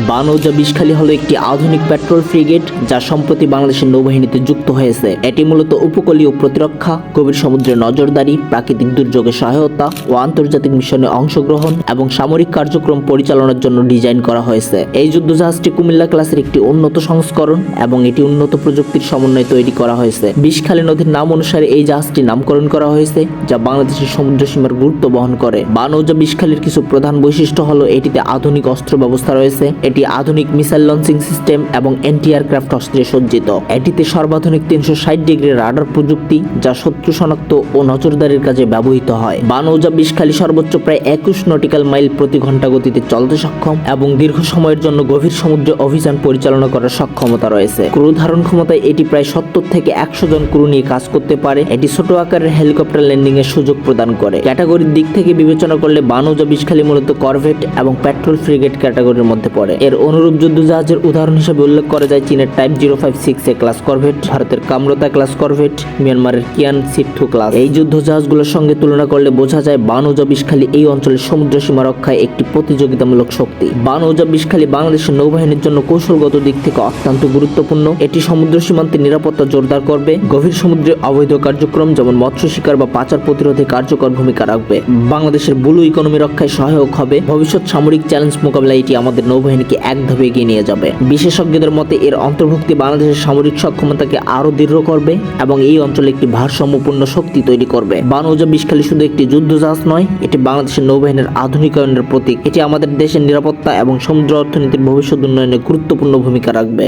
বানৌজা বিষখালী হলো একটি আধুনিক পেট্রোল ফ্রিগেট যা সম্প্রতি বাংলাদেশের নৌবাহিনীতে যুক্ত হয়েছে। এটি মূলত উপকূলীয় প্রতিরক্ষা, গভীর সমুদ্রে নজরদারি, প্রাকৃতিক দুর্যোগে সহায়তা ও আন্তর্জাতিক মিশনে অংশগ্রহণ এবং সামরিক কার্যক্রম পরিচালনার জন্য ডিজাইন করা হয়েছে। এই যুদ্ধজাহাজটি কুমিল্লা ক্লাসের একটি উন্নত সংস্করণ এবং এটি উন্নত প্রযুক্তির সমন্বয়ে তৈরি করা হয়েছে। বিষখালী নদীর নাম অনুসারে এই জাহাজটি নামকরণ করা হয়েছে, যা বাংলাদেশের সমুদ্র সীমার গুরুত্ব বহন করে। বানৌজা বিষখালীর কিছু প্রধান বৈশিষ্ট্য হলো এটিতে আধুনিক অস্ত্র ব্যবস্থা রয়েছে, এটি আধুনিক মিসাইল লঞ্চিং সিস্টেম এবং এন্টি এয়ারক্রাফট অস্ত্রে সজ্জিত। এটিতে সর্বাধুনিক 360 ডিগ্রি রাডার প্রযুক্তি, যা শত্রু শনাক্ত ও নজরদারির কাজে ব্যবহৃত হয়। বানৌজা বিষখালী সর্বোচ্চ প্রায় 21 নটিক্যাল মাইল প্রতি ঘন্টা গতিতে চলতে সক্ষম এবং দীর্ঘ সময়ের জন্য গভীর সমুদ্রে অভিযান পরিচালনা করার সক্ষমতা রয়েছে। ক্রু ধারণ ক্ষমতায় এটি প্রায় 70 থেকে 100 জন ক্রু নিয়ে কাজ করতে পারে। এটি ছোট আকারের হেলিকপ্টার ল্যান্ডিং এর সুযোগ প্রদান করে। ক্যাটাগরির দিক থেকে বিবেচনা করলে বানৌজা বিষখালী মূলত করভেট এবং পেট্রোল ফ্রিগেট ক্যাটাগরির মধ্যে পড়ে। এর অনুরূপ যুদ্ধজাহাজের উদাহরণ হিসেবে উল্লেখ করা যায় চীনের টাইপ 056 ক্লাস করভেট, ভারতের কামরতা ক্লাস করভেট, মিয়ানমারের কিয়ান সিটু ক্লাস। এই যুদ্ধজাহাজগুলোর সঙ্গে তুলনা করলে বোঝা যায় বানৌজা বিষখালী এই অঞ্চলের সমুদ্র সীমা রক্ষায় একটি প্রতিযোগিতামূলক শক্তি। বানৌজা বিষখালী বাংলাদেশের নৌবাহিনীর জন্য কৌশলগত দিক থেকে অত্যন্ত গুরুত্বপূর্ণ। এটি সমুদ্র সীমান্তে নিরাপত্তা জোরদার করবে, গভীর সমুদ্রে অবৈধ কার্যক্রম যেমন মৎস্য শিকার বা পাচার প্রতিরোধে কার্যকর ভূমিকা রাখবে, বাংলাদেশের ব্লু ইকোনমি রক্ষায় সহায়ক হবে। ভবিষ্যৎ সামরিক চ্যালেঞ্জ মোকাবেলায় এটি আমাদের নৌবাহিনীকে এক ধাপে এগিয়ে নিয়ে যাবে। বিশেষজ্ঞদের মতে এর অন্তর্ভুক্তি বাংলাদেশের সামরিক সক্ষমতাকে আরো দৃঢ় করবে এবং এই অঞ্চলে একটি ভারসাম্যপূর্ণ শক্তি তৈরি করবে। বানৌজা বিষখালী শুধু একটি যুদ্ধজাহাজ নয়, এটি বাংলাদেশের নৌবাহিনীর আধুনিকায়নের প্রতীক। এটি আমাদের দেশের নিরাপত্তা এবং সমুদ্র অর্থনীতির ভবিষ্যৎ উন্নয়নে গুরুত্বপূর্ণ ভূমিকা রাখবে।